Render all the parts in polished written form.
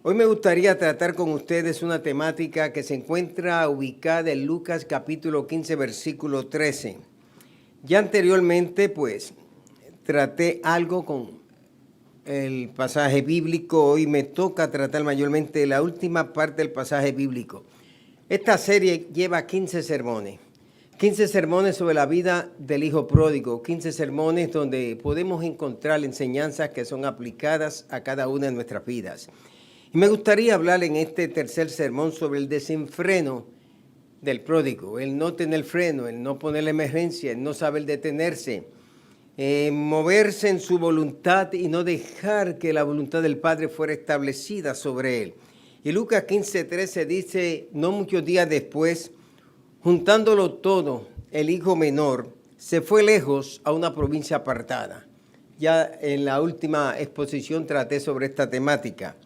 Hoy me gustaría tratar con ustedes una temática que se encuentra ubicada en Lucas capítulo 15, versículo 13. Ya anteriormente, traté algo con el pasaje bíblico. Hoy me toca tratar mayormente la última parte del pasaje bíblico. Esta serie lleva 15 sermones. 15 sermones sobre la vida del hijo pródigo, 15 sermones donde podemos encontrar enseñanzas que son aplicadas a cada una de nuestras vidas. Y me gustaría hablar en este tercer sermón sobre el desenfreno del pródigo, el no tener freno, el no poner la emergencia, el no saber detenerse, moverse en su voluntad y no dejar que la voluntad del Padre fuera establecida sobre él. Y Lucas 15:13 dice, no muchos días después, juntándolo todo, el hijo menor se fue lejos a una provincia apartada. Ya en la última exposición traté sobre esta temática,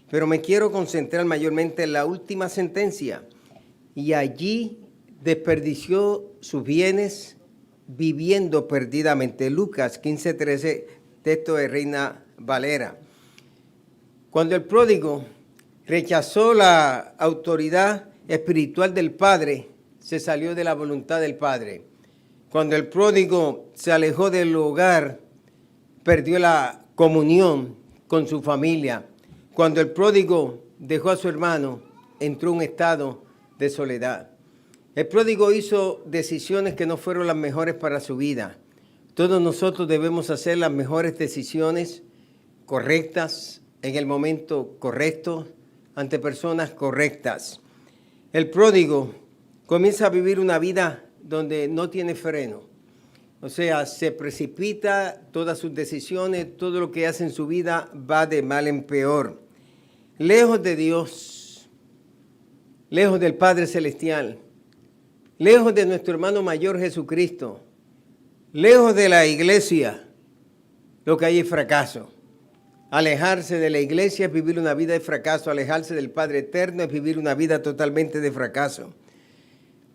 pero me quiero concentrar mayormente en la última sentencia. Y allí desperdició sus bienes viviendo perdidamente. Lucas 15:13, texto de Reina Valera. Cuando el pródigo rechazó la autoridad espiritual del Padre, se salió de la voluntad del Padre. Cuando el pródigo se alejó del hogar, perdió la comunión con su familia. Cuando el pródigo dejó a su hermano, entró en un estado de soledad. El pródigo hizo decisiones que no fueron las mejores para su vida. Todos nosotros debemos hacer las mejores decisiones correctas, en el momento correcto, ante personas correctas. El pródigo comienza a vivir una vida donde no tiene freno. O sea, se precipita todas sus decisiones, todo lo que hace en su vida va de mal en peor. Lejos de Dios, lejos del Padre Celestial, lejos de nuestro hermano mayor Jesucristo, lejos de la iglesia, lo que hay es fracaso. Alejarse de la iglesia es vivir una vida de fracaso, alejarse del Padre Eterno es vivir una vida totalmente de fracaso.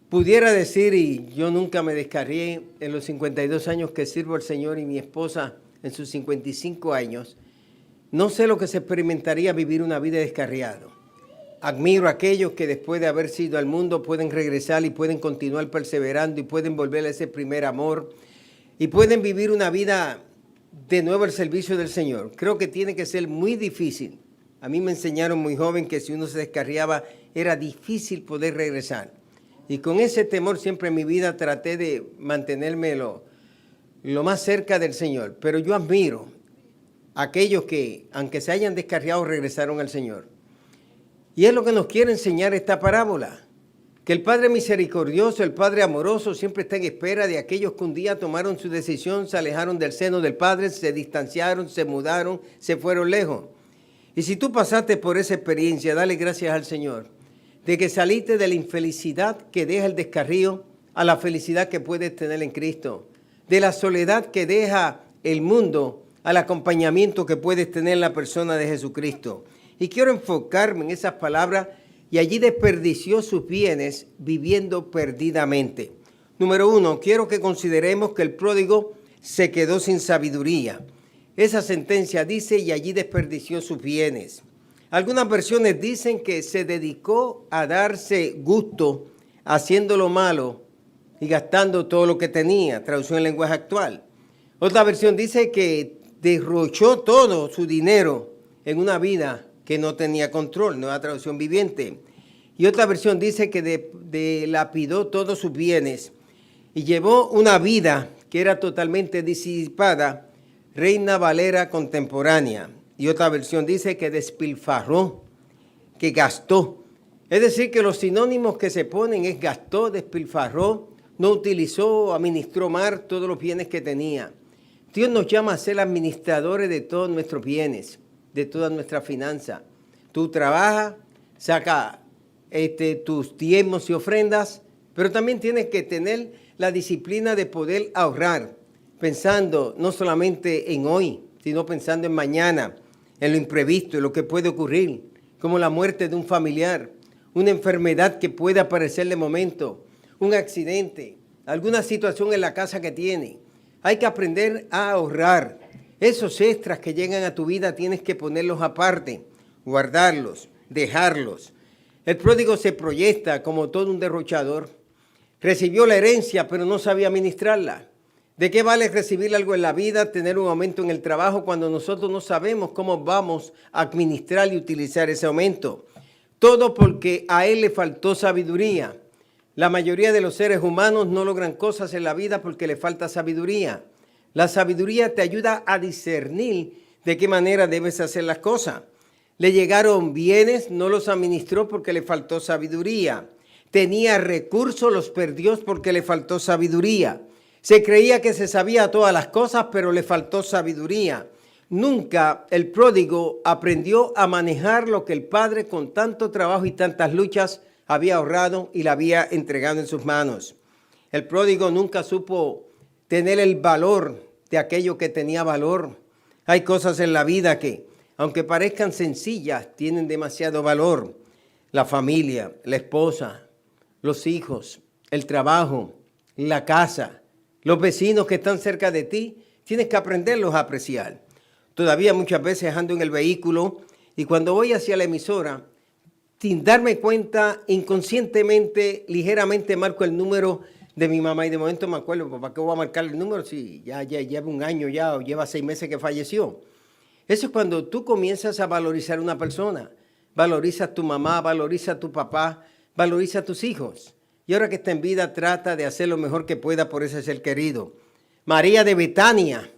Pudiera decir, y yo nunca me descarrié en los 52 años que sirvo al Señor y mi esposa en sus 55 años, no sé lo que se experimentaría vivir una vida descarriado. Admiro a aquellos que después de haber sido al mundo pueden regresar y pueden continuar perseverando y pueden volver a ese primer amor y pueden vivir una vida de nuevo al servicio del Señor. Creo que tiene que ser muy difícil. A mí me enseñaron muy joven que si uno se descarriaba era difícil poder regresar. Y con ese temor siempre en mi vida traté de mantenerme lo más cerca del Señor. Pero yo admiro a aquellos que, aunque se hayan descarriado, regresaron al Señor. Y es lo que nos quiere enseñar esta parábola. Que el Padre misericordioso, el Padre amoroso, siempre está en espera de aquellos que un día tomaron su decisión, se alejaron del seno del Padre, se distanciaron, se mudaron, se fueron lejos. Y si tú pasaste por esa experiencia, dale gracias al Señor de que saliste de la infelicidad que deja el descarrío a la felicidad que puedes tener en Cristo. De la soledad que deja el mundo al acompañamiento que puedes tener en la persona de Jesucristo. Y quiero enfocarme en esas palabras. Y allí desperdició sus bienes viviendo perdidamente. Número 1, quiero que consideremos que el pródigo se quedó sin sabiduría. Esa sentencia dice, y allí desperdició sus bienes. Algunas versiones dicen que se dedicó a darse gusto haciendo lo malo y gastando todo lo que tenía, traducción en lenguaje actual. Otra versión dice que derrochó todo su dinero en una vida que no tenía control, nueva traducción viviente. Y otra versión dice que dilapidó todos sus bienes y llevó una vida que era totalmente disipada, Reina Valera contemporánea. Y otra versión dice que despilfarró, que gastó. Es decir, que los sinónimos que se ponen es gastó, despilfarró, no utilizó, administró mal todos los bienes que tenía. Dios nos llama a ser administradores de todos nuestros bienes, de todas nuestras finanzas. Tú trabajas, saca tus diezmos y ofrendas, pero también tienes que tener la disciplina de poder ahorrar, pensando no solamente en hoy, sino pensando en mañana, en lo imprevisto, en lo que puede ocurrir, como la muerte de un familiar, una enfermedad que puede aparecer de momento, un accidente, alguna situación en la casa que tiene. Hay que aprender a ahorrar. Esos extras que llegan a tu vida tienes que ponerlos aparte. guardarlos, dejarlos. El pródigo se proyecta como todo un derrochador. Recibió la herencia, pero no sabía administrarla. ¿De qué vale recibir algo en la vida, tener un aumento en el trabajo, cuando nosotros no sabemos cómo vamos a administrar y utilizar ese aumento? Todo porque a él le faltó sabiduría. La mayoría de los seres humanos no logran cosas en la vida porque le falta sabiduría. La sabiduría te ayuda a discernir de qué manera debes hacer las cosas. Le llegaron bienes, no los administró porque le faltó sabiduría. Tenía recursos, los perdió porque le faltó sabiduría. Se creía que se sabía todas las cosas, pero le faltó sabiduría. Nunca el pródigo aprendió a manejar lo que el padre con tanto trabajo y tantas luchas había ahorrado y le había entregado en sus manos. El pródigo nunca supo tener el valor de aquello que tenía valor. Hay cosas en la vida que, aunque parezcan sencillas, tienen demasiado valor. La familia, la esposa, los hijos, el trabajo, la casa, los vecinos que están cerca de ti, tienes que aprenderlos a apreciar. Todavía muchas veces ando en el vehículo y cuando voy hacia la emisora, sin darme cuenta, inconscientemente, ligeramente marco el número de mi mamá y de momento me acuerdo, ¿para qué voy a marcar el número si ya lleva un año ya o lleva 6 meses que falleció? Eso es cuando tú comienzas a valorizar a una persona. Valoriza a tu mamá, valoriza a tu papá, valoriza a tus hijos. Y ahora que está en vida, trata de hacer lo mejor que pueda por ese ser querido. María de Betania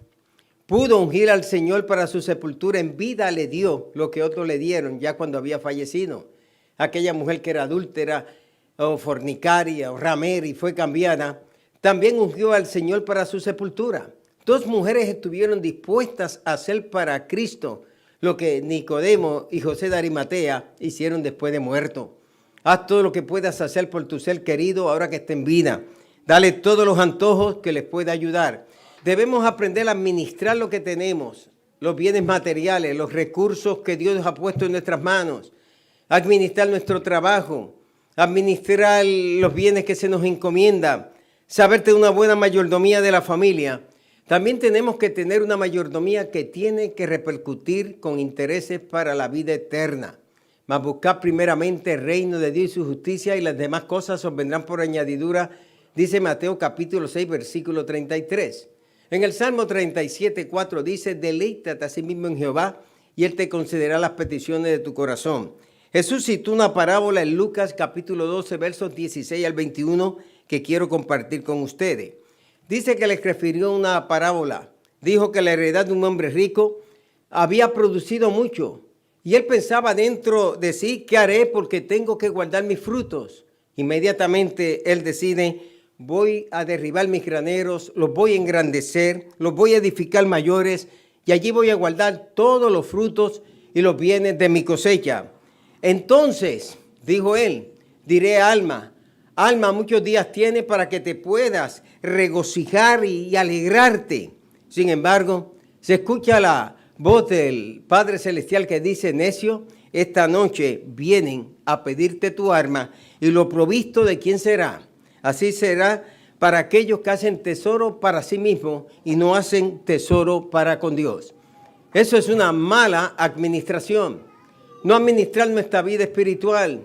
pudo ungir al Señor para su sepultura. En vida le dio lo que otros le dieron ya cuando había fallecido. Aquella mujer que era adúltera o fornicaria o ramera y fue cambiada, también ungió al Señor para su sepultura. 2 mujeres estuvieron dispuestas a hacer para Cristo lo que Nicodemo y José de Arimatea hicieron después de muerto. Haz todo lo que puedas hacer por tu ser querido ahora que está en vida. Dale todos los antojos que les pueda ayudar. Debemos aprender a administrar lo que tenemos, los bienes materiales, los recursos que Dios ha puesto en nuestras manos. Administrar nuestro trabajo, administrar los bienes que se nos encomiendan, saber tener una buena mayordomía de la familia. También tenemos que tener una mayordomía que tiene que repercutir con intereses para la vida eterna. Mas buscar primeramente el reino de Dios y su justicia y las demás cosas os vendrán por añadidura, dice Mateo capítulo 6, versículo 33. En el Salmo 37:4 dice, deleítate a sí mismo en Jehová y Él te concederá las peticiones de tu corazón. Jesús citó una parábola en Lucas capítulo 12, versos 16 al 21, que quiero compartir con ustedes. Dice que les refirió una parábola. Dijo que la heredad de un hombre rico había producido mucho. Y él pensaba dentro de sí, ¿qué haré? Porque tengo que guardar mis frutos. Inmediatamente él decide, voy a derribar mis graneros, los voy a engrandecer, los voy a edificar mayores y allí voy a guardar todos los frutos y los bienes de mi cosecha. Entonces, dijo él, diré alma, muchos días tienes para que te puedas regocijar y alegrarte. Sin embargo, se escucha la voz del Padre Celestial que dice, necio, esta noche vienen a pedirte tu arma y lo provisto de quién será. Así será para aquellos que hacen tesoro para sí mismos y no hacen tesoro para con Dios. Eso es una mala administración. No administrar nuestra vida espiritual,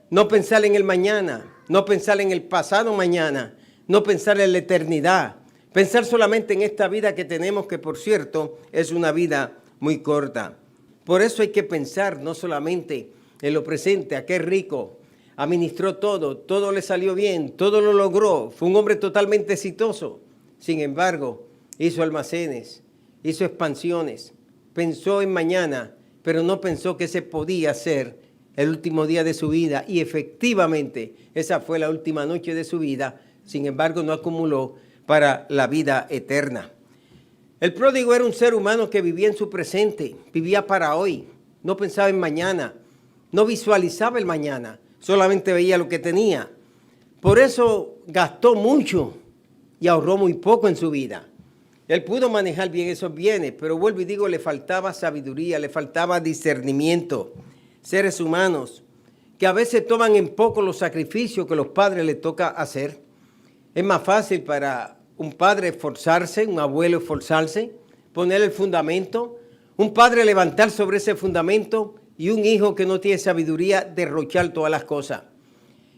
no pensar en el mañana, no pensar en el pasado mañana, no pensar en la eternidad, pensar solamente en esta vida que tenemos, que por cierto es una vida muy corta. Por eso hay que pensar no solamente en lo presente, aquel rico administró todo le salió bien, todo lo logró, fue un hombre totalmente exitoso. Sin embargo, hizo almacenes, hizo expansiones, pensó en mañana, pero no pensó que ese podía ser el último día de su vida. Y efectivamente, esa fue la última noche de su vida. Sin embargo, no acumuló para la vida eterna. El pródigo era un ser humano que vivía en su presente, vivía para hoy. No pensaba en mañana, no visualizaba el mañana, solamente veía lo que tenía. Por eso gastó mucho y ahorró muy poco en su vida. Él pudo manejar bien esos bienes, pero vuelvo y digo, le faltaba sabiduría, le faltaba discernimiento. Seres humanos que a veces toman en poco los sacrificios que los padres les toca hacer. Es más fácil para un padre esforzarse, un abuelo esforzarse, poner el fundamento, un padre levantar sobre ese fundamento y un hijo que no tiene sabiduría derrochar todas las cosas.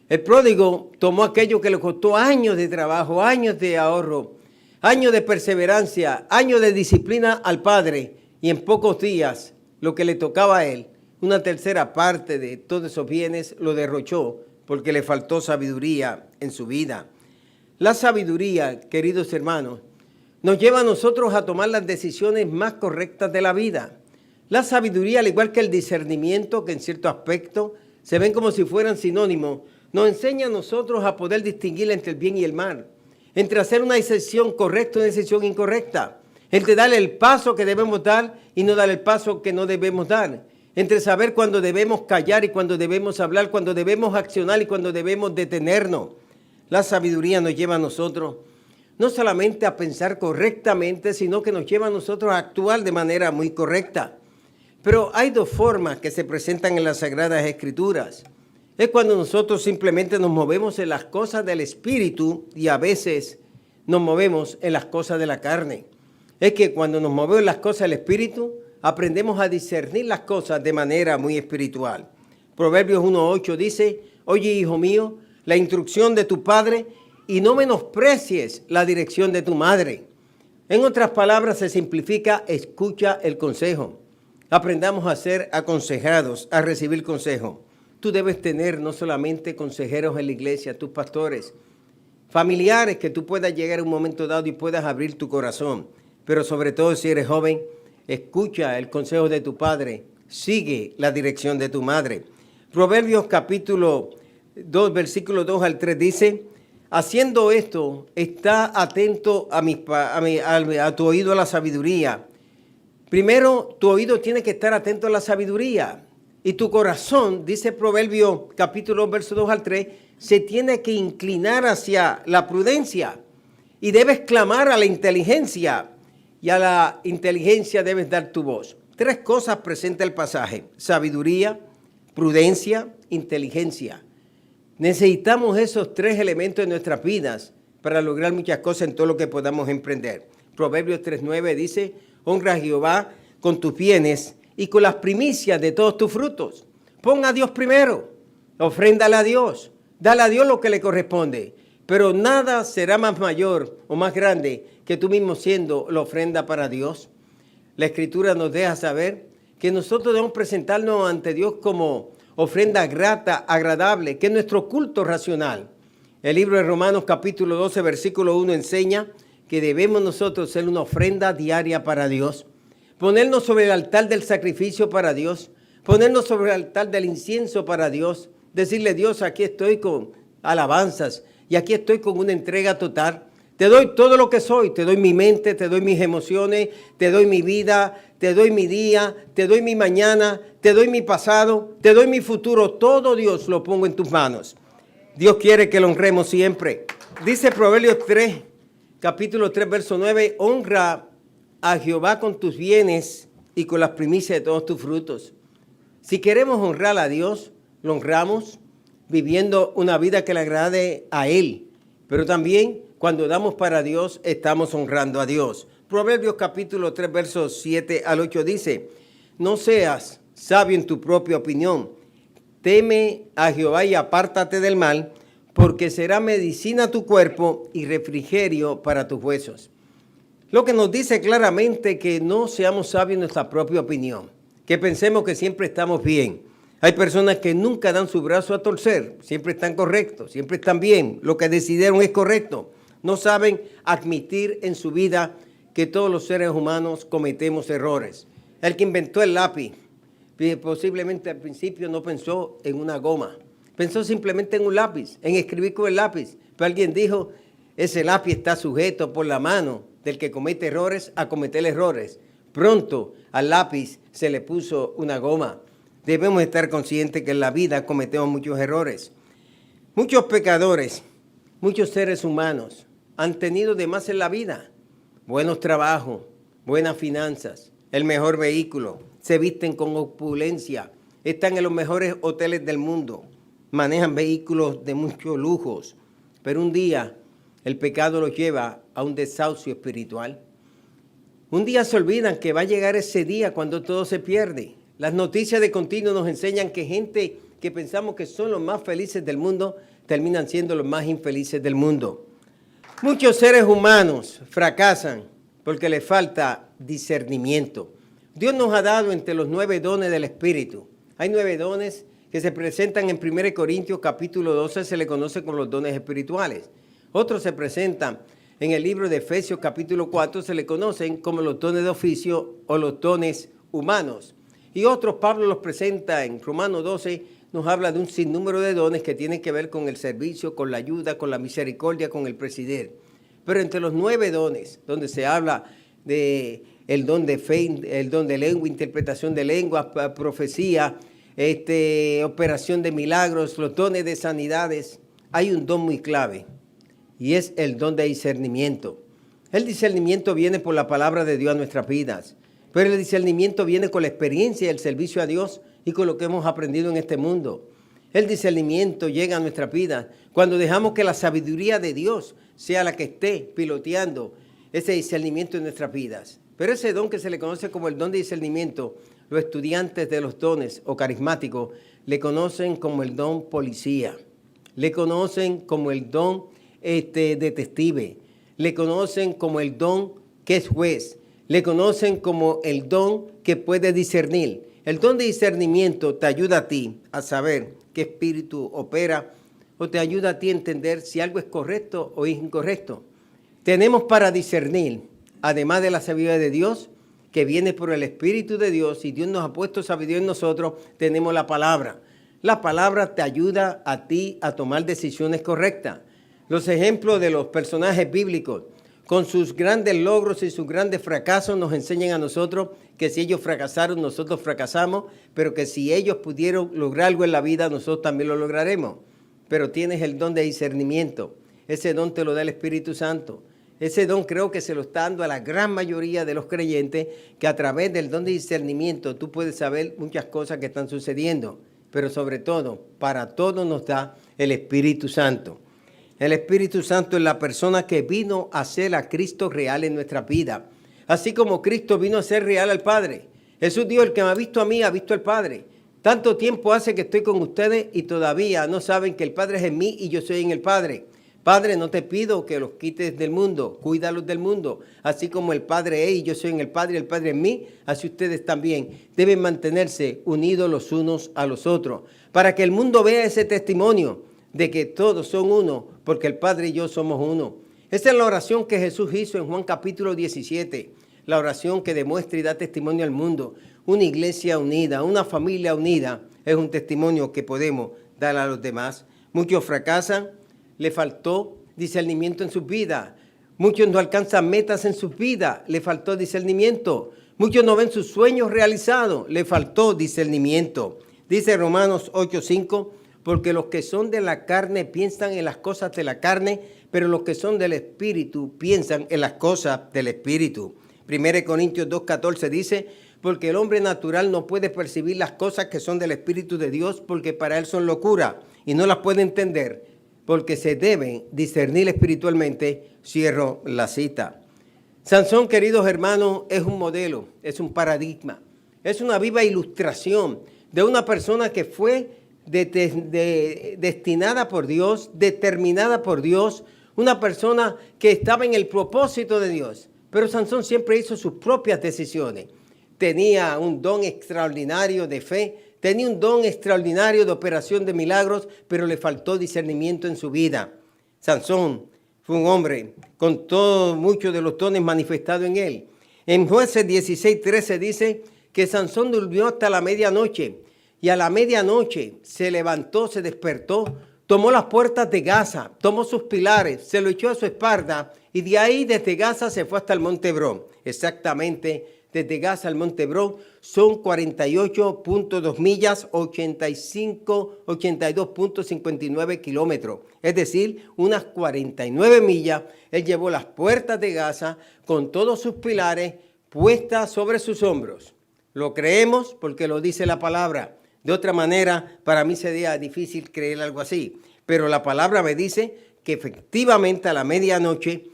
El pródigo tomó aquello que le costó años de trabajo, años de ahorro, años de perseverancia, años de disciplina al padre, y en pocos días lo que le tocaba a él, una tercera parte de todos esos bienes, lo derrochó porque le faltó sabiduría en su vida. La sabiduría, queridos hermanos, nos lleva a nosotros a tomar las decisiones más correctas de la vida. La sabiduría, al igual que el discernimiento, que en cierto aspecto se ven como si fueran sinónimos, nos enseña a nosotros a poder distinguir entre el bien y el mal, entre hacer una decisión correcta y una decisión incorrecta, entre dar el paso que debemos dar y no dar el paso que no debemos dar, entre saber cuándo debemos callar y cuándo debemos hablar, cuándo debemos accionar y cuándo debemos detenernos. La sabiduría nos lleva a nosotros no solamente a pensar correctamente, sino que nos lleva a nosotros a actuar de manera muy correcta. Pero hay dos formas que se presentan en las Sagradas Escrituras. Es cuando nosotros simplemente nos movemos en las cosas del Espíritu y a veces nos movemos en las cosas de la carne. Es que cuando nos movemos en las cosas del Espíritu, aprendemos a discernir las cosas de manera muy espiritual. Proverbios 1:8 dice, oye, hijo mío, la instrucción de tu padre y no menosprecies la dirección de tu madre. En otras palabras, se simplifica, escucha el consejo. Aprendamos a ser aconsejados, a recibir consejo. Tú debes tener no solamente consejeros en la iglesia, tus pastores, familiares que tú puedas llegar a un momento dado y puedas abrir tu corazón. Pero sobre todo si eres joven, escucha el consejo de tu padre, sigue la dirección de tu madre. Proverbios capítulo 2, versículo 2 al 3 dice, haciendo esto, está atento a tu oído a la sabiduría. Primero, tu oído tiene que estar atento a la sabiduría. Y tu corazón, dice Proverbio capítulo 2, verso 2 al 3, se tiene que inclinar hacia la prudencia. Y debes clamar a la inteligencia. Y a la inteligencia debes dar tu voz. Tres cosas presenta el pasaje. Sabiduría, prudencia, inteligencia. Necesitamos esos tres elementos en nuestras vidas para lograr muchas cosas en todo lo que podamos emprender. Proverbios 3:9 dice, honra a Jehová con tus bienes y con las primicias de todos tus frutos. Pon a Dios primero, ofréndale a Dios, dale a Dios lo que le corresponde. Pero nada será más mayor o más grande que tú mismo siendo la ofrenda para Dios. La Escritura nos deja saber que nosotros debemos presentarnos ante Dios como ofrenda grata, agradable, que es nuestro culto racional. El libro de Romanos capítulo 12, versículo 1 enseña que debemos nosotros ser una ofrenda diaria para Dios. Ponernos sobre el altar del sacrificio para Dios, ponernos sobre el altar del incienso para Dios, decirle, Dios, aquí estoy con alabanzas y aquí estoy con una entrega total. Te doy todo lo que soy, te doy mi mente, te doy mis emociones, te doy mi vida, te doy mi día, te doy mi mañana, te doy mi pasado, te doy mi futuro. Todo, Dios, lo pongo en tus manos. Dios quiere que lo honremos siempre. Dice Proverbios 3, capítulo 3, verso 9, honra a Jehová con tus bienes y con las primicias de todos tus frutos. Si queremos honrar a Dios, lo honramos viviendo una vida que le agrade a Él. Pero también cuando damos para Dios, estamos honrando a Dios. Proverbios capítulo 3, versos 7 al 8 dice, no seas sabio en tu propia opinión. Teme a Jehová y apártate del mal, porque será medicina a tu cuerpo y refrigerio para tus huesos. Lo que nos dice claramente que no seamos sabios en nuestra propia opinión, que pensemos que siempre estamos bien. Hay personas que nunca dan su brazo a torcer, siempre están correctos, siempre están bien, lo que decidieron es correcto. No saben admitir en su vida que todos los seres humanos cometemos errores. El que inventó el lápiz, posiblemente al principio no pensó en una goma, pensó simplemente en un lápiz, en escribir con el lápiz. Pero alguien dijo, ese lápiz está sujeto por la mano del que comete errores a cometer errores. Pronto al lápiz se le puso una goma. Debemos estar conscientes que en la vida cometemos muchos errores. Muchos pecadores, muchos seres humanos han tenido de más en la vida. Buenos trabajos, buenas finanzas, el mejor vehículo, se visten con opulencia, están en los mejores hoteles del mundo, manejan vehículos de muchos lujos, pero un día el pecado los lleva a un desahucio espiritual. Un día se olvidan que va a llegar ese día cuando todo se pierde. Las noticias de continuo nos enseñan que gente que pensamos que son los más felices del mundo terminan siendo los más infelices del mundo. Muchos seres humanos fracasan porque les falta discernimiento. Dios nos ha dado entre los 9 dones del Espíritu. Hay 9 dones que se presentan en 1 Corintios capítulo 12, se le conoce como los dones espirituales. Otros se presentan en el libro de Efesios capítulo 4, se le conocen como los dones de oficio o los dones humanos. Y otros, Pablo los presenta en Romanos 12, nos habla de un sinnúmero de dones que tienen que ver con el servicio, con la ayuda, con la misericordia, con el presidir. Pero entre los 9 dones, donde se habla de el don de fe, el don de lengua, interpretación de lenguas, profecía, operación de milagros, los dones de sanidades, hay un don muy clave y es el don de discernimiento. El discernimiento viene por la palabra de Dios a nuestras vidas, pero el discernimiento viene con la experiencia y el servicio a Dios y con lo que hemos aprendido en este mundo. El discernimiento llega a nuestra vida cuando dejamos que la sabiduría de Dios sea la que esté piloteando ese discernimiento en nuestras vidas. Pero ese don que se le conoce como el don de discernimiento, los estudiantes de los dones o carismáticos le conocen como el don policía, le conocen como el don detective, le conocen como el don que es juez, le conocen como el don que puede discernir. El don de discernimiento te ayuda a ti a saber qué espíritu opera o te ayuda a ti a entender si algo es correcto o es incorrecto. Tenemos para discernir, además de la sabiduría de Dios, que viene por el Espíritu de Dios, y Dios nos ha puesto sabiduría en nosotros, tenemos la palabra. La palabra te ayuda a ti a tomar decisiones correctas. Los ejemplos de los personajes bíblicos, con sus grandes logros y sus grandes fracasos, nos enseñan a nosotros que si ellos fracasaron, nosotros fracasamos, pero que si ellos pudieron lograr algo en la vida, nosotros también lo lograremos. Pero tienes el don de discernimiento. Ese don te lo da el Espíritu Santo. Ese don creo que se lo está dando a la gran mayoría de los creyentes, que a través del don de discernimiento tú puedes saber muchas cosas que están sucediendo. Pero sobre todo, para todo nos da el Espíritu Santo. El Espíritu Santo es la persona que vino a hacer a Cristo real en nuestra vida. Así como Cristo vino a ser real al Padre. Jesús dijo, el que me ha visto a mí, ha visto al Padre. Tanto tiempo hace que estoy con ustedes y todavía no saben que el Padre es en mí y yo soy en el Padre. Padre, no te pido que los quites del mundo, cuídalos del mundo. Así como el Padre es y yo soy en el Padre y el Padre en mí, así ustedes también deben mantenerse unidos los unos a los otros. Para que el mundo vea ese testimonio de que todos son uno, porque el Padre y yo somos uno. Esa es la oración que Jesús hizo en Juan capítulo 17. La oración que demuestra y da testimonio al mundo. Una iglesia unida, una familia unida, es un testimonio que podemos dar a los demás. Muchos fracasan. Le faltó discernimiento en sus vidas. Muchos no alcanzan metas en sus vidas. Le faltó discernimiento. Muchos no ven sus sueños realizados. Le faltó discernimiento. Dice Romanos 8:5, porque los que son de la carne piensan en las cosas de la carne, pero los que son del Espíritu piensan en las cosas del Espíritu. 1 Corintios 2:14 dice, porque el hombre natural no puede percibir las cosas que son del Espíritu de Dios, porque para él son locura y no las puede entender, porque se deben discernir espiritualmente. Cierro la cita. Sansón, queridos hermanos, es un modelo, es un paradigma, es una viva ilustración de una persona que fue destinada por Dios, determinada por Dios, una persona que estaba en el propósito de Dios. Pero Sansón siempre hizo sus propias decisiones. Tenía un don extraordinario de fe, tenía un don extraordinario de operación de milagros, pero le faltó discernimiento en su vida. Sansón fue un hombre con muchos de los dones manifestados en él. En Jueces 16:13 dice que Sansón durmió hasta la medianoche y a la medianoche se levantó, se despertó, tomó las puertas de Gaza, tomó sus pilares, se lo echó a su espalda y de ahí desde Gaza se fue hasta el monte Hebrón. Exactamente. Desde Gaza al monte Hebrón son 48.2 millas, 82.59 kilómetros. Es decir, unas 49 millas. Él llevó las puertas de Gaza con todos sus pilares puestas sobre sus hombros. Lo creemos porque lo dice la palabra. De otra manera, para mí sería difícil creer algo así. Pero la palabra me dice que efectivamente a la medianoche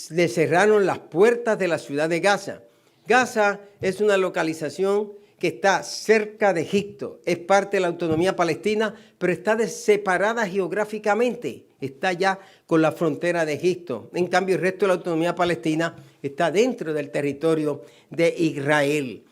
le cerraron las puertas de la ciudad de Gaza. Gaza es una localización que está cerca de Egipto. Es parte de la autonomía palestina, pero está separada geográficamente. Está ya con la frontera de Egipto. En cambio, el resto de la autonomía palestina está dentro del territorio de Israel.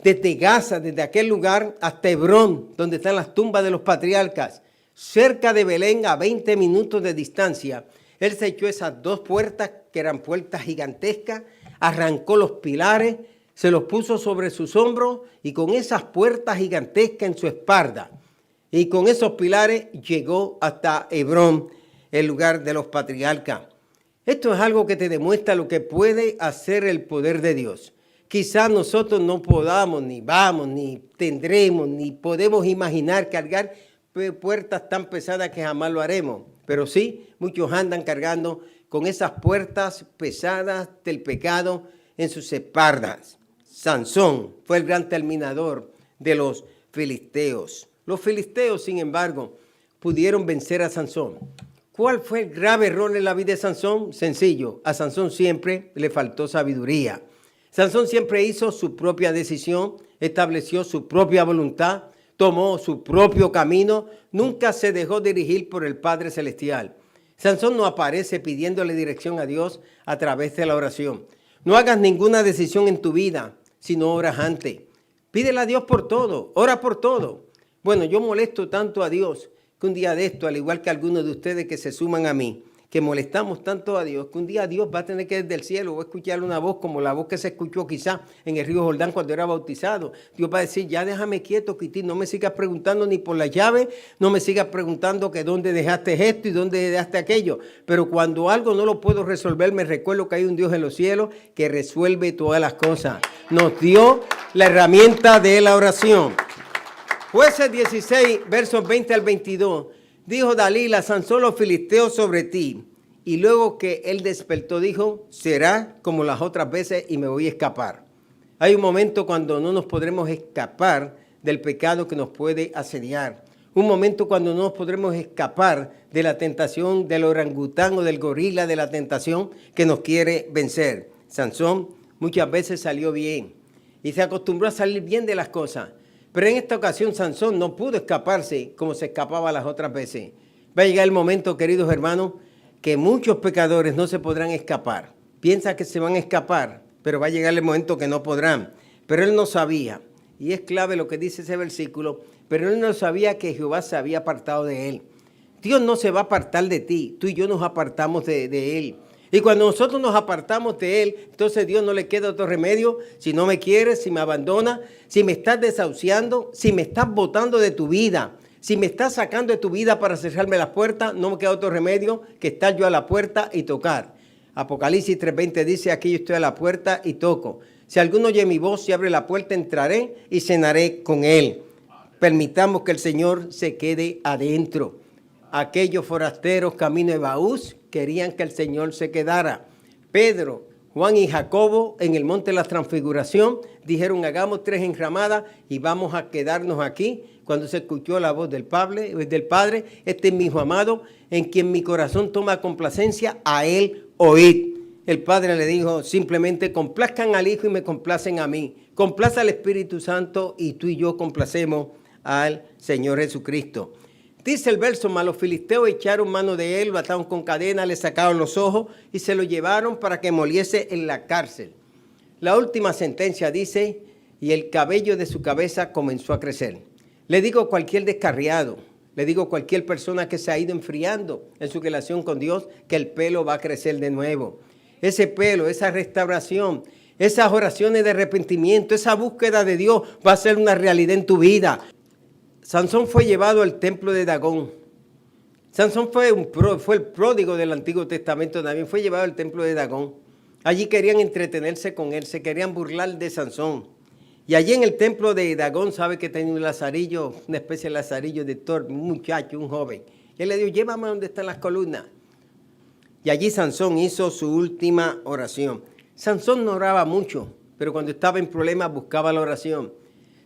Desde Gaza, desde aquel lugar hasta Hebrón, donde están las tumbas de los patriarcas, cerca de Belén, a 20 minutos de distancia, él se echó esas dos puertas, que eran puertas gigantescas, arrancó los pilares, se los puso sobre sus hombros y con esas puertas gigantescas en su espalda y con esos pilares llegó hasta Hebrón, el lugar de los patriarcas. Esto es algo que te demuestra lo que puede hacer el poder de Dios. Quizás nosotros no podamos, ni vamos, ni tendremos, ni podemos imaginar cargar puertas tan pesadas que jamás lo haremos. Pero sí, muchos andan cargando con esas puertas pesadas del pecado en sus espaldas. Sansón fue el gran terminador de los filisteos. Los filisteos, sin embargo, pudieron vencer a Sansón. ¿Cuál fue el grave error en la vida de Sansón? Sencillo, a Sansón siempre le faltó sabiduría. Sansón siempre hizo su propia decisión, estableció su propia voluntad, tomó su propio camino, nunca se dejó dirigir por el Padre Celestial. Sansón no aparece pidiéndole dirección a Dios a través de la oración. No hagas ninguna decisión en tu vida si no oras antes. Pídele a Dios por todo, ora por todo. Bueno, yo molesto tanto a Dios que un día de esto, al igual que algunos de ustedes que se suman a mí, que molestamos tanto a Dios, que un día Dios va a tener que desde el cielo va a escuchar una voz como la voz que se escuchó quizá en el río Jordán cuando era bautizado. Dios va a decir, ya déjame quieto, Quitín, no me sigas preguntando ni por la llave, no me sigas preguntando que dónde dejaste esto y dónde dejaste aquello. Pero cuando algo no lo puedo resolver, me recuerdo que hay un Dios en los cielos que resuelve todas las cosas. Nos dio la herramienta de la oración. Jueces 16, versos 20 al 22. Dijo Dalila, Sansón, los filisteos sobre ti. Y luego que él despertó, dijo, será como las otras veces y me voy a escapar. Hay un momento cuando no nos podremos escapar del pecado que nos puede asediar. Un momento cuando no nos podremos escapar de la tentación del orangután o del gorila, de la tentación que nos quiere vencer. Sansón muchas veces salió bien y se acostumbró a salir bien de las cosas. Pero en esta ocasión Sansón no pudo escaparse como se escapaba las otras veces. Va a llegar el momento, queridos hermanos, que muchos pecadores no se podrán escapar. Piensa que se van a escapar, pero va a llegar el momento que no podrán. Pero él no sabía, y es clave lo que dice ese versículo, pero él no sabía que Jehová se había apartado de él. Dios no se va a apartar de ti, tú y yo nos apartamos de él. Y cuando nosotros nos apartamos de él, entonces Dios no le queda otro remedio. Si no me quieres, si me abandonas, si me estás desahuciando, si me estás botando de tu vida, si me estás sacando de tu vida para cerrarme las puertas, no me queda otro remedio que estar yo a la puerta y tocar. Apocalipsis 3:20 dice, aquí yo estoy a la puerta y toco. Si alguno oye mi voz y abre la puerta, entraré y cenaré con él. Permitamos que el Señor se quede adentro. Aquellos forasteros camino de Emaús querían que el Señor se quedara. Pedro, Juan y Jacobo en el monte de la transfiguración dijeron, hagamos 3 enramadas y vamos a quedarnos aquí. Cuando se escuchó la voz del Padre, este es mi Hijo amado, en quien mi corazón toma complacencia, a él oíd. El Padre le dijo, simplemente complazcan al Hijo y me complacen a mí. Complaza al Espíritu Santo y tú y yo complacemos al Señor Jesucristo. Dice el verso, mas los filisteos echaron mano de él, lo ataron con cadena, le sacaron los ojos y se lo llevaron para que moliese en la cárcel. La última sentencia dice, y el cabello de su cabeza comenzó a crecer. Le digo a cualquier descarriado, le digo a cualquier persona que se ha ido enfriando en su relación con Dios, que el pelo va a crecer de nuevo. Ese pelo, esa restauración, esas oraciones de arrepentimiento, esa búsqueda de Dios va a ser una realidad en tu vida. Sansón fue llevado al templo de Dagón. Sansón fue el pródigo del Antiguo Testamento también, fue llevado al templo de Dagón. Allí querían entretenerse con él, se querían burlar de Sansón. Y allí en el templo de Dagón, sabe que tenía un lazarillo, una especie de lazarillo de Thor, un muchacho, un joven. Y él le dijo, llévame a donde están las columnas. Y allí Sansón hizo su última oración. Sansón no oraba mucho, pero cuando estaba en problemas buscaba la oración.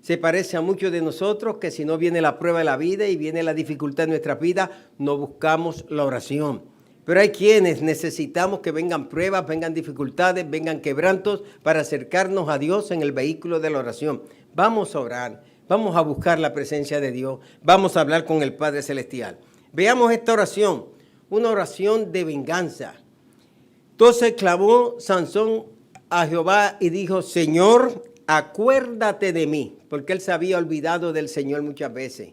Se parece a muchos de nosotros que si no viene la prueba de la vida y viene la dificultad de nuestra vida, no buscamos la oración. Pero hay quienes necesitamos que vengan pruebas, vengan dificultades, vengan quebrantos para acercarnos a Dios en el vehículo de la oración. Vamos a orar, vamos a buscar la presencia de Dios, vamos a hablar con el Padre Celestial. Veamos esta oración, una oración de venganza. Entonces clamó Sansón a Jehová y dijo, Señor, acuérdate de mí, porque él se había olvidado del Señor muchas veces,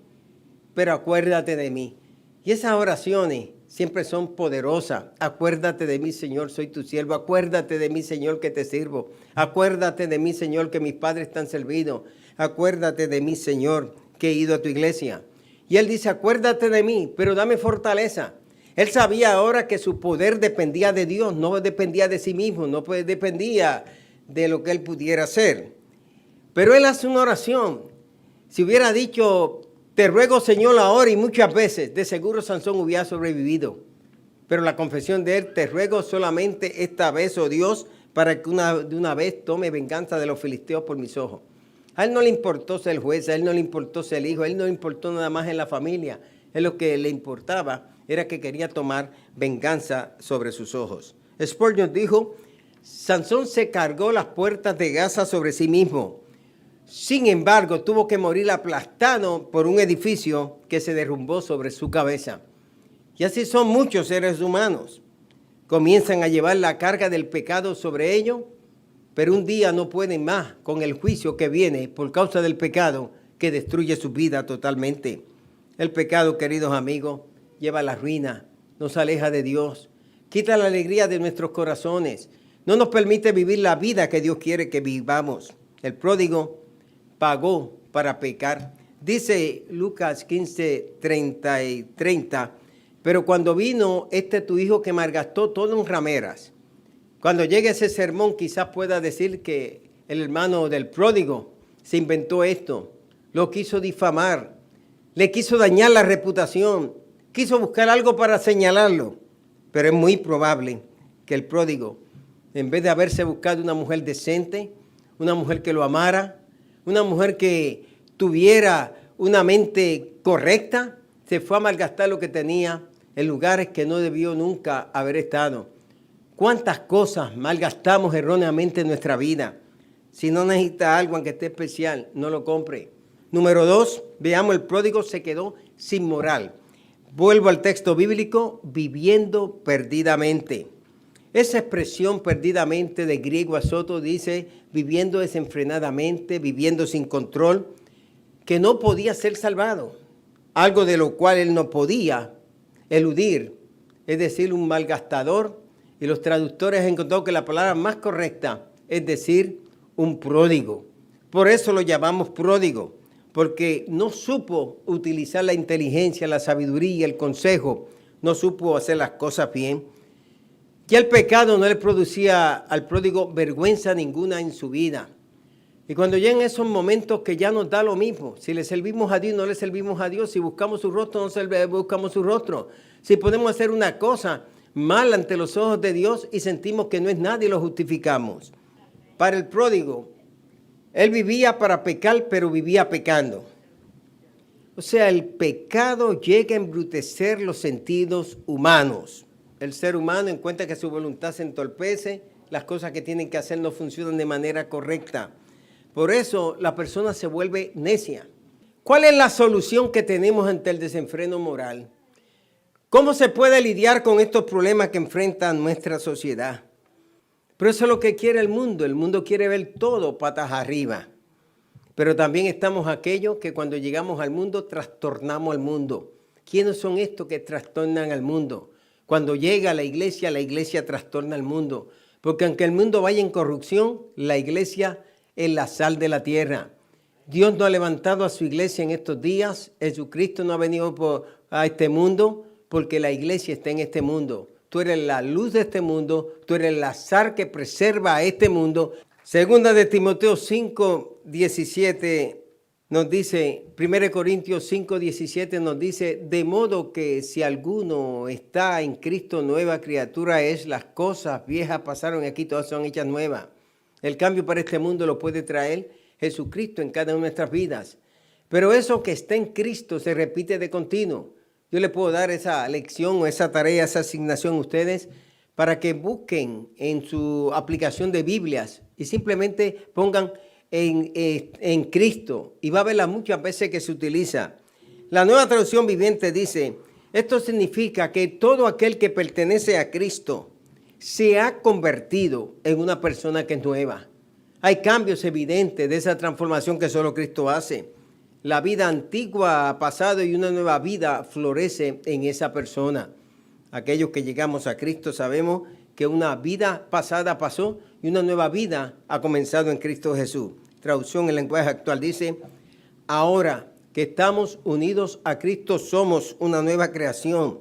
pero acuérdate de mí. Y esas oraciones siempre son poderosas. Acuérdate de mí, Señor, soy tu siervo. Acuérdate de mí, Señor, que te sirvo. Acuérdate de mí, Señor, que mis padres están servidos. Acuérdate de mí, Señor, que he ido a tu iglesia. Y él dice, acuérdate de mí, pero dame fortaleza. Él sabía ahora que su poder dependía de Dios, no dependía de sí mismo, no dependía de lo que él pudiera hacer. Pero él hace una oración. Si hubiera dicho, te ruego, Señor, ahora y muchas veces, de seguro Sansón hubiera sobrevivido. Pero la confesión de él, te ruego solamente esta vez, oh Dios, para que de una vez tome venganza de los filisteos por mis ojos. A él no le importó ser juez, a él no le importó ser hijo, a él no le importó nada más en la familia. Él lo que le importaba era que quería tomar venganza sobre sus ojos. Spurgeon dijo, Sansón se cargó las puertas de Gaza sobre sí mismo. Sin embargo, tuvo que morir aplastado por un edificio que se derrumbó sobre su cabeza. Y así son muchos seres humanos. Comienzan a llevar la carga del pecado sobre ellos, pero un día no pueden más con el juicio que viene por causa del pecado que destruye su vida totalmente. El pecado, queridos amigos, lleva a la ruina, nos aleja de Dios, quita la alegría de nuestros corazones, no nos permite vivir la vida que Dios quiere que vivamos. El pródigo pagó para pecar. Dice Lucas 15, 30, pero cuando vino tu hijo que malgastó todo en rameras. Cuando llegue ese sermón quizás pueda decir que el hermano del pródigo se inventó esto, lo quiso difamar, le quiso dañar la reputación, quiso buscar algo para señalarlo. Pero es muy probable que el pródigo, en vez de haberse buscado una mujer decente, una mujer que lo amara, una mujer que tuviera una mente correcta, se fue a malgastar lo que tenía en lugares que no debió nunca haber estado. ¿Cuántas cosas malgastamos erróneamente en nuestra vida? Si no necesita algo, aunque esté especial, no lo compre. Número 2, veamos, el pródigo se quedó sin moral. Vuelvo al texto bíblico, viviendo perdidamente. Esa expresión perdidamente de griego azoto dice viviendo desenfrenadamente, viviendo sin control, que no podía ser salvado. Algo de lo cual él no podía eludir, es decir, un malgastador. Y los traductores han encontrado que la palabra más correcta es decir, un pródigo. Por eso lo llamamos pródigo, porque no supo utilizar la inteligencia, la sabiduría, el consejo, no supo hacer las cosas bien. Ya el pecado no le producía al pródigo vergüenza ninguna en su vida. Y cuando llegan esos momentos que ya nos da lo mismo, si le servimos a Dios, no le servimos a Dios, si buscamos su rostro, no buscamos su rostro, si podemos hacer una cosa mal ante los ojos de Dios y sentimos que no es nada y lo justificamos. Para el pródigo, él vivía para pecar, pero vivía pecando. O sea, el pecado llega a embrutecer los sentidos humanos. El ser humano encuentra que su voluntad se entorpece, las cosas que tienen que hacer no funcionan de manera correcta. Por eso la persona se vuelve necia. ¿Cuál es la solución que tenemos ante el desenfreno moral? ¿Cómo se puede lidiar con estos problemas que enfrenta nuestra sociedad? Pero eso es lo que quiere el mundo. El mundo quiere ver todo patas arriba. Pero también estamos aquellos que cuando llegamos al mundo trastornamos al mundo. ¿Quiénes son estos que trastornan al mundo? Cuando llega la iglesia trastorna al mundo. Porque aunque el mundo vaya en corrupción, la iglesia es la sal de la tierra. Dios no ha levantado a su iglesia en estos días. Jesucristo no ha venido a este mundo porque la iglesia está en este mundo. Tú eres la luz de este mundo, tú eres la sal que preserva a este mundo. Segunda de Timoteo 5:17 nos dice, 1 Corintios 5:17 nos dice, de modo que si alguno está en Cristo, nueva criatura es, las cosas viejas pasaron y aquí todas son hechas nuevas. El cambio para este mundo lo puede traer Jesucristo en cada una de nuestras vidas. Pero eso que está en Cristo se repite de continuo. Yo les puedo dar esa lección o esa tarea, esa asignación a ustedes para que busquen en su aplicación de Biblias y simplemente pongan en Cristo. Y va a ver las muchas veces que se utiliza. La Nueva Traducción Viviente dice, esto significa que todo aquel que pertenece a Cristo se ha convertido en una persona que es nueva. Hay cambios evidentes de esa transformación que solo Cristo hace. La vida antigua ha pasado y una nueva vida florece en esa persona. Aquellos que llegamos a Cristo sabemos que una vida pasada pasó y una nueva vida ha comenzado en Cristo Jesús. Traducción en lenguaje actual dice, ahora que estamos unidos a Cristo somos una nueva creación.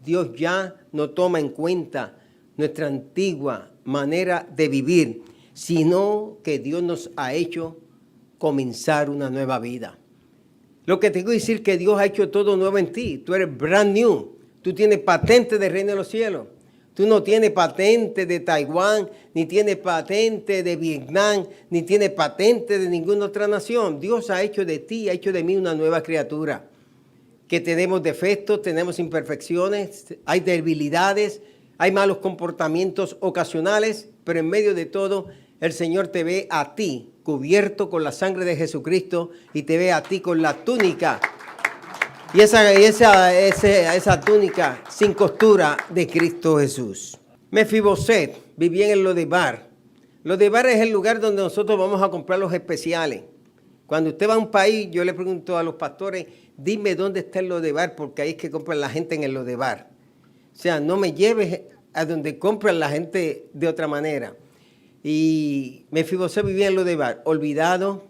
Dios ya no toma en cuenta nuestra antigua manera de vivir, sino que Dios nos ha hecho comenzar una nueva vida. Lo que tengo que decir que Dios ha hecho todo nuevo en ti. Tú eres brand new. Tú tienes patente del reino de los cielos. Tú no tienes patente de Taiwán, ni tienes patente de Vietnam, ni tienes patente de ninguna otra nación. Dios ha hecho de ti, ha hecho de mí una nueva criatura. Que tenemos defectos, tenemos imperfecciones, hay debilidades, hay malos comportamientos ocasionales, pero en medio de todo, el Señor te ve a ti cubierto con la sangre de Jesucristo y te ve a ti con la túnica. Y esa túnica sin costura de Cristo Jesús. Mefiboset vivía en Lodebar. Lodebar es el lugar donde nosotros vamos a comprar los especiales. Cuando usted va a un país, yo le pregunto a los pastores, dime dónde está el Lodebar, porque ahí es que compran la gente en el Lodebar. O sea, no me lleves a donde compran la gente de otra manera. Y Mefiboset vivía en Lodebar, olvidado,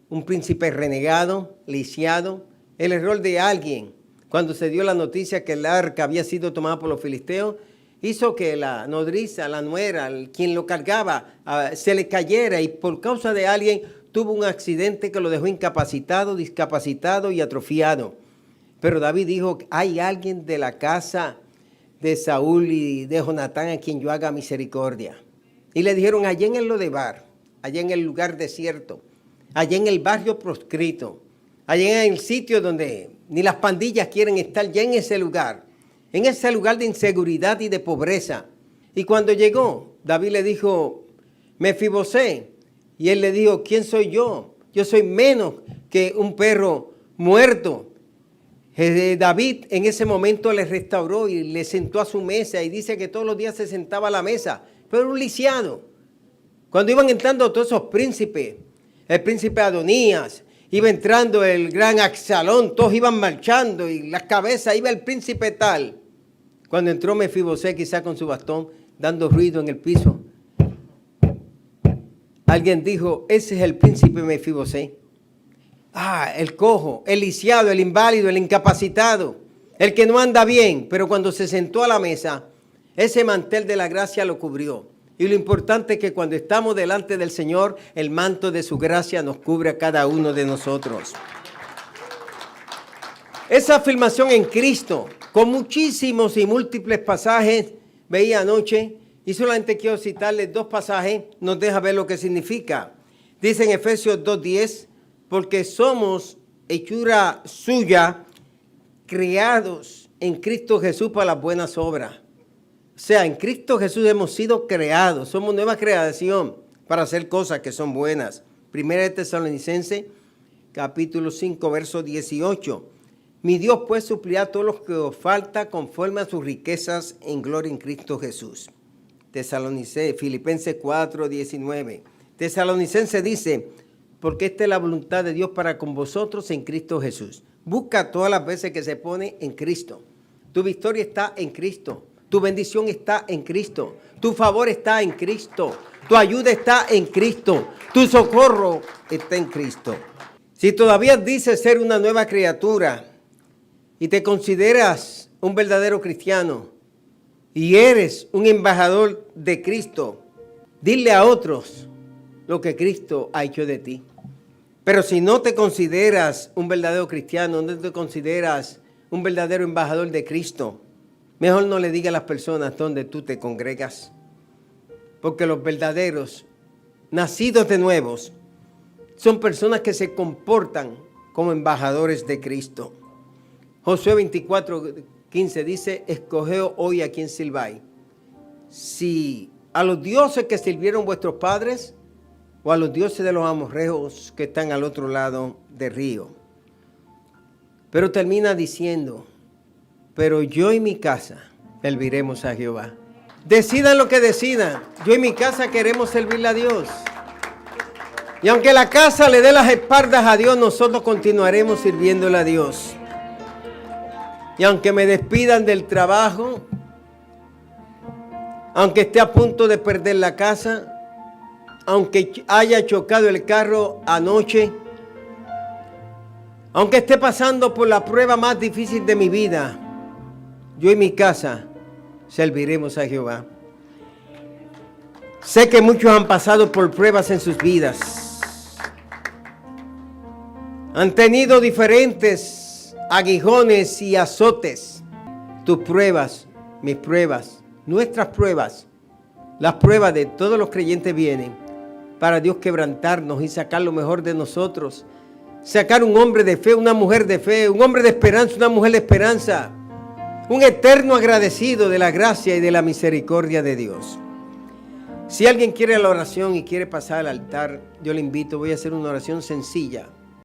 un príncipe renegado, lisiado. El error de alguien, cuando se dio la noticia que el arca había sido tomada por los filisteos, hizo que la nodriza, la nuera, quien lo cargaba, se le cayera y por causa de alguien tuvo un accidente que lo dejó incapacitado, discapacitado y atrofiado. Pero David dijo, hay alguien de la casa de Saúl y de Jonatán a quien yo haga misericordia. Y le dijeron, allá en el Lodebar, allá en el lugar desierto, allá en el barrio proscrito, allá en el sitio donde ni las pandillas quieren estar, ya en ese lugar de inseguridad y de pobreza. Y cuando llegó, David le dijo, Mefiboset, y él le dijo, ¿quién soy yo? Yo soy menos que un perro muerto. David en ese momento le restauró y le sentó a su mesa y dice que todos los días se sentaba a la mesa, pero era un lisiado. Cuando iban entrando todos esos príncipes, el príncipe Adonías, iba entrando el gran Absalón, todos iban marchando y las cabezas iba el príncipe tal. Cuando entró Mefiboset quizá con su bastón, dando ruido en el piso, alguien dijo, ese es el príncipe Mefiboset. El cojo, el lisiado, el inválido, el incapacitado, el que no anda bien, pero cuando se sentó a la mesa, ese mantel de la gracia lo cubrió. Y lo importante es que cuando estamos delante del Señor, el manto de su gracia nos cubre a cada uno de nosotros. Esa afirmación en Cristo, con muchísimos y múltiples pasajes, veía anoche, y solamente quiero citarles 2 pasajes, nos deja ver lo que significa. Dice en Efesios 2:10, porque somos hechura suya, creados en Cristo Jesús para las buenas obras. O sea, en Cristo Jesús hemos sido creados, somos nueva creación para hacer cosas que son buenas. Primera de Tesalonicenses, capítulo 5, verso 18. Mi Dios pues suplirá todo lo que os falta conforme a sus riquezas en gloria en Cristo Jesús. Filipenses 4, 19. Tesalonicenses dice, porque esta es la voluntad de Dios para con vosotros en Cristo Jesús. Busca todas las veces que se pone en Cristo. Tu victoria está en Cristo. Tu bendición está en Cristo. Tu favor está en Cristo. Tu ayuda está en Cristo. Tu socorro está en Cristo. Si todavía dices ser una nueva criatura y te consideras un verdadero cristiano y eres un embajador de Cristo, dile a otros lo que Cristo ha hecho de ti. Pero si no te consideras un verdadero cristiano, no te consideras un verdadero embajador de Cristo, mejor no le digas a las personas dónde tú te congregas. Porque los verdaderos, nacidos de nuevos, son personas que se comportan como embajadores de Cristo. Josué 24:15 dice, escogeos hoy a quién sirváis. Si a los dioses que sirvieron vuestros padres o a los dioses de los amorreos que están al otro lado del río. Pero termina diciendo, pero yo y mi casa serviremos a Jehová. Decidan lo que decidan. Yo y mi casa queremos servirle a Dios. Y aunque la casa le dé las espaldas a Dios, nosotros continuaremos sirviéndole a Dios. Y aunque me despidan del trabajo, aunque esté a punto de perder la casa, aunque haya chocado el carro anoche, aunque esté pasando por la prueba más difícil de mi vida, yo y mi casa serviremos a Jehová. Sé que muchos han pasado por pruebas en sus vidas. Han tenido diferentes aguijones y azotes. Tus pruebas, mis pruebas, nuestras pruebas, las pruebas de todos los creyentes vienen para Dios quebrantarnos y sacar lo mejor de nosotros. Sacar un hombre de fe, una mujer de fe, un hombre de esperanza, una mujer de esperanza. Un eterno agradecido de la gracia y de la misericordia de Dios. Si alguien quiere la oración y quiere pasar al altar, yo le invito, voy a hacer una oración sencilla.